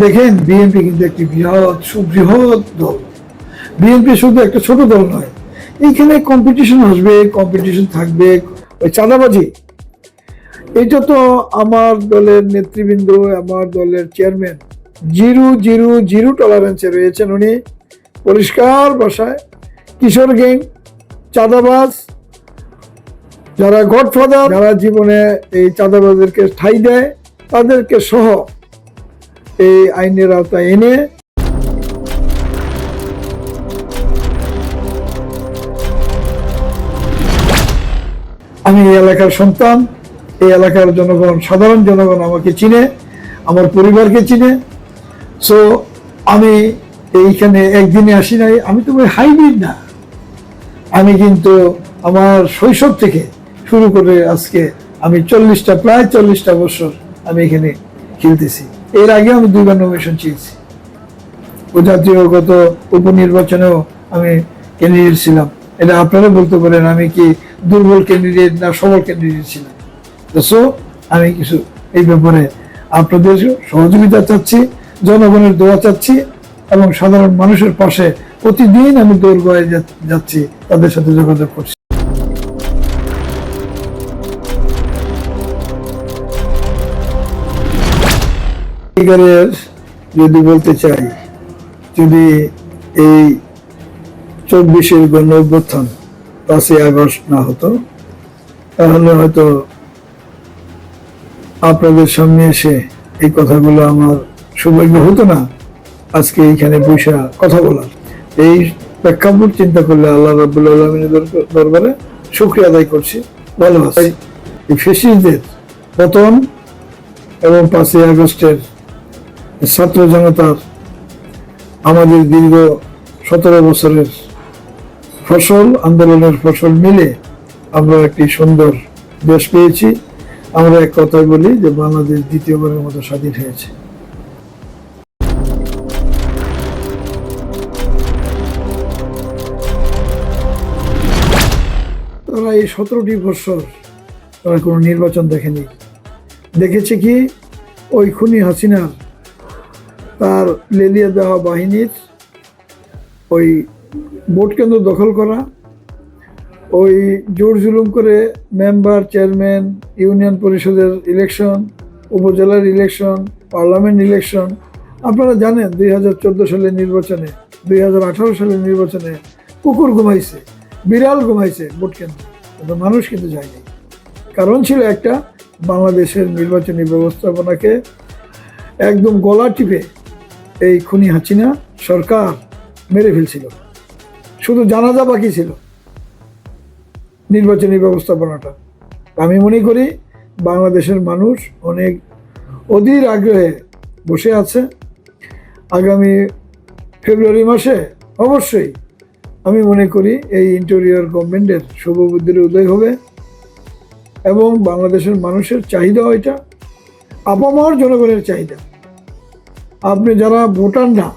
দেখেন বিএনপি কিন্তু একটি সুবৃহৎ দল। বিএনপি শুধু একটা ছোট দল নয়, এইখানে কম্পিটিশন আসবে, কম্পিটিশন থাকবে। ওই চাঁদাবাজি, এটা তো আমার দলের নেতৃবৃন্দ, আমার দলের চেয়ারম্যান জিরো জিরো জিরো টলারেন্সে রয়েছেন। উনি পরিষ্কার ভাষায় কিশোর গ্যাং, চাঁদাবাজ, যারা গডফাদার, যারা জীবনে এই চাঁদাবাজদেরকে ঠাঁই দেয়, তাদেরকে সহ এই আইনের আওতায় এনে আমি এই এলাকার সন্তান, এই এলাকার জনগণ, সাধারণ জনগণ আমাকে চিনে, আমার পরিবারকে চিনে। সো আমি এইখানে একদিনে আসি নাই, আমি তো হাইব্রিড না। আমি কিন্তু আমার শৈশব থেকে শুরু করে আজকে আমি প্রায় 40টা বছর আমি এখানে খেলতেছি। এর আগে আমি 2বার নমিনেশন চেয়েছি, ও জাতীয়গত উপনির্বাচনেও আমি ক্যান্ডিডেট ছিলাম। এটা আপনারা বলতে পারেন আমি কি দুর্বল ক্যান্ডিডেট না সবল ক্যান্ডিডেট ছিলাম। সো আমি কিছু এই ব্যাপারে আপনাদের সহযোগিতা চাচ্ছি, জনগণের দোয়া চাচ্ছি, এবং সাধারণ মানুষের পাশে প্রতিদিন আমি দৌড় বয়ে যাচ্ছি, তাদের সাথে যোগাযোগ করছি। যদি বলতে চাই, যদি এই 24-এর গণ অভ্যুত্থান 5ই আগস্ট না হতো, তাহলে হয়তো আপনাদের সামনে এসে এই কথাগুলো আমার সৌভাগ্য হতো না আজকে এইখানে বসে কথা বলার। এই প্রেক্ষাপট চিন্তা করলে আল্লাহ রাব্বুল আলামিনের দরবারে শুকরিয়া আদায় করছি, ভালোবাসি। এই ফ্যাসিস্টদের পতন এবং 5ই আগস্টের ছাত্র জনতার আমাদের দীর্ঘ 17 বছরের ফসল, আন্দোলনের ফসল মিলে আমরা একটি সুন্দর দেশ পেয়েছি। আমরা এক কথায় বলি যে বাংলাদেশ দ্বিতীয়বারের মতো স্বাধীন হয়েছে। তারা এই 17টি বছর তারা কোনো নির্বাচন দেখেনি। দেখেছে কি, ওই খুনি হাসিনার তার লেলিয়ে দেওয়া বাহিনীর ওই ভোট কেন্দ্র দখল করা, ওই জোর জুলুম করে মেম্বার, চেয়ারম্যান, ইউনিয়ন পরিষদের ইলেকশন, উপজেলার ইলেকশন, পার্লামেন্ট ইলেকশন। আপনারা জানেন 2014 সালের নির্বাচনে, 2018 সালের নির্বাচনে কুকুর ঘুমাইছে, বিড়াল ঘুমাইছে ভোট কেন্দ্র, কিন্তু মানুষ কিন্তু যায়নি। কারণ ছিল একটা, বাংলাদেশের নির্বাচনী ব্যবস্থাপনাকে একদম গলা টিপে এই খুনি হাসিনা সরকার মেরে ফেলছিল। শুধু জানাজা বাকি ছিল নির্বাচনী ব্যবস্থাপনাটা। আমি মনে করি বাংলাদেশের মানুষ অনেক অধীর আগ্রহে বসে আছে। আগামী ফেব্রুয়ারি মাসে অবশ্যই আমি মনে করি এই ইন্টেরিয়র গভর্নমেন্টের শুভবুদ্ধির উদয় হবে, এবং বাংলাদেশের মানুষের চাহিদা, এটা আপামর জনগণের চাহিদা। আপনি যারা ভোটার না,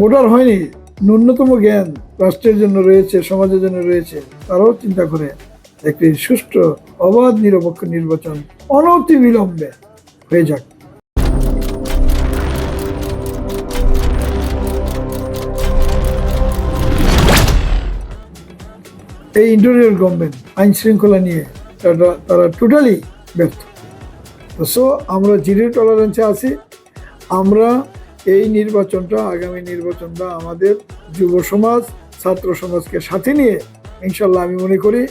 ভোটার হয়নি, ন্যূনতম জ্ঞান রাষ্ট্রের জন্য রয়েছে, সমাজের জন্য রয়েছে, তারাও চিন্তা করে একটি সুষ্ঠু, অবাধ, নিরপেক্ষ নির্বাচন অনতি বিলম্বে হয়ে যাক। এই ইন্টেরিয়র গভর্নমেন্ট আইন শৃঙ্খলা নিয়ে তারা টোটালি ব্যর্থ। সো আমরা জিরো টলারেন্সে আছি। আমরা এই নির্বাচনটা, আগামী নির্বাচনটা আমাদের যুব সমাজ, ছাত্র সমাজকে সাথে নিয়ে ইনশাল্লাহ আমি মনে করি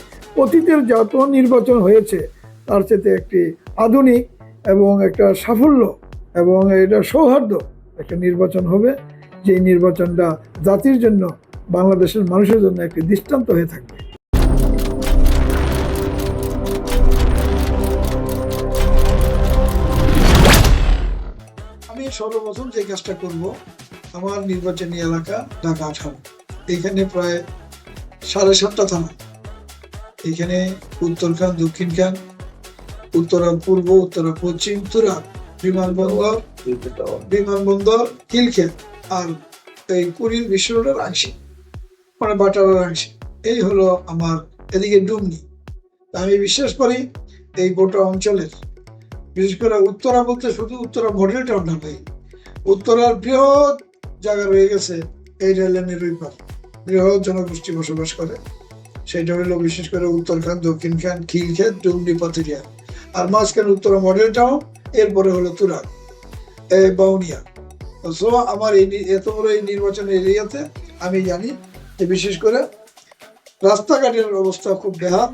অতীতের যত নির্বাচন হয়েছে তার চেয়ে একটি আধুনিক এবং একটা সাফল্য এবং এটা সৌহার্দ্য একটা নির্বাচন হবে, যেই নির্বাচনটা জাতির জন্য, বাংলাদেশের মানুষের জন্য একটি দৃষ্টান্ত হয়ে থাকবে। আমি সর্বপ্রথম যে কাজটা করব, আমার নির্বাচনী এলাকা ঢাকা 18, এইখানে প্রায় 7.5টা থানা। এইখানে উত্তরখান, দক্ষিণখান, উত্তরা পূর্ব, উত্তরা পশ্চিম, তুরা, বিমানবন্দর, কিলক্ষেত, আর এই কুড়িল বিশ্ব রোডের আংশিক, মানে বাটারার আংশিক, এই হলো আমার এদিকে ডুমনি। আমি বিশ্বাস করি এই গোটা অঞ্চলের, বিশেষ করে উত্তরা বলতে শুধু উত্তরা মডেল টাউনটা নেই, উত্তরার বৃহৎ জায়গা রয়ে গেছে এই রেললাইনের ওই পার, বৃহৎ জনগোষ্ঠী বসবাস করে। সেটা হলো বিশেষ করে উত্তরখান, দক্ষিণখান, খিলক্ষেত, ডুমরি, পাথুরিয়া, আর মাঝখানে উত্তরা মডেল টাউন, এরপরে হলো তুরাগ, বাউনিয়া। সো আমার এই এত বড় এই নির্বাচনের এরিয়াতে আমি জানি যে বিশেষ করে রাস্তাঘাটের অবস্থা খুব বেহাল,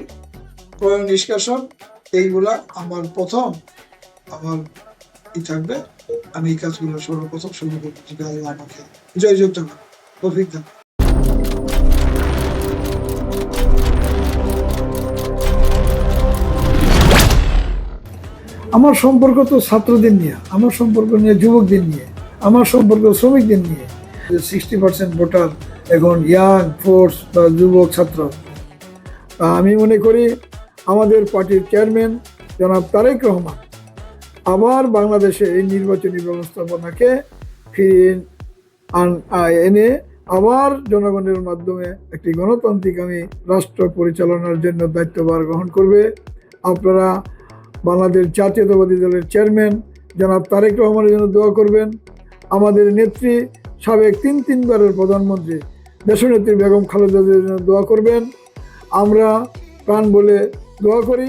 প্রয়োগ নিষ্কাশন, এইগুলা আমার প্রথম আমার থাকবে। আমি এই কাজগুলো সর্বপ্রথম শুরু করতে আমাকে জয় যোদ্ধা তৌফিক। আমার সম্পর্ক তো ছাত্রদের নিয়ে, আমার সম্পর্ক নিয়ে যুবকদের নিয়ে, আমার সম্পর্ক শ্রমিকদের নিয়ে। 60% ভোটার এখন ইয়াং ফোর্স বা যুবক ছাত্র। আমি মনে করি আমাদের পার্টির চেয়ারম্যান জনাব তারেক রহমান আবার বাংলাদেশে এই নির্বাচনী ব্যবস্থাপনাকে ফিরিয়ে এনে আবার জনগণের মাধ্যমে একটি গণতান্ত্রিক রাষ্ট্র পরিচালনার জন্য দায়িত্বভার গ্রহণ করবে। আপনারা বাংলাদেশ জাতীয়তাবাদী দলের চেয়ারম্যান জনাব তারেক রহমানের জন্য দোয়া করবেন। আমাদের নেত্রী সাবেক তিনবারের প্রধানমন্ত্রী দেশনেত্রী বেগম খালেদা জিয়ার জন্য দোয়া করবেন। আমরা প্রাণ বলে দোয়া করি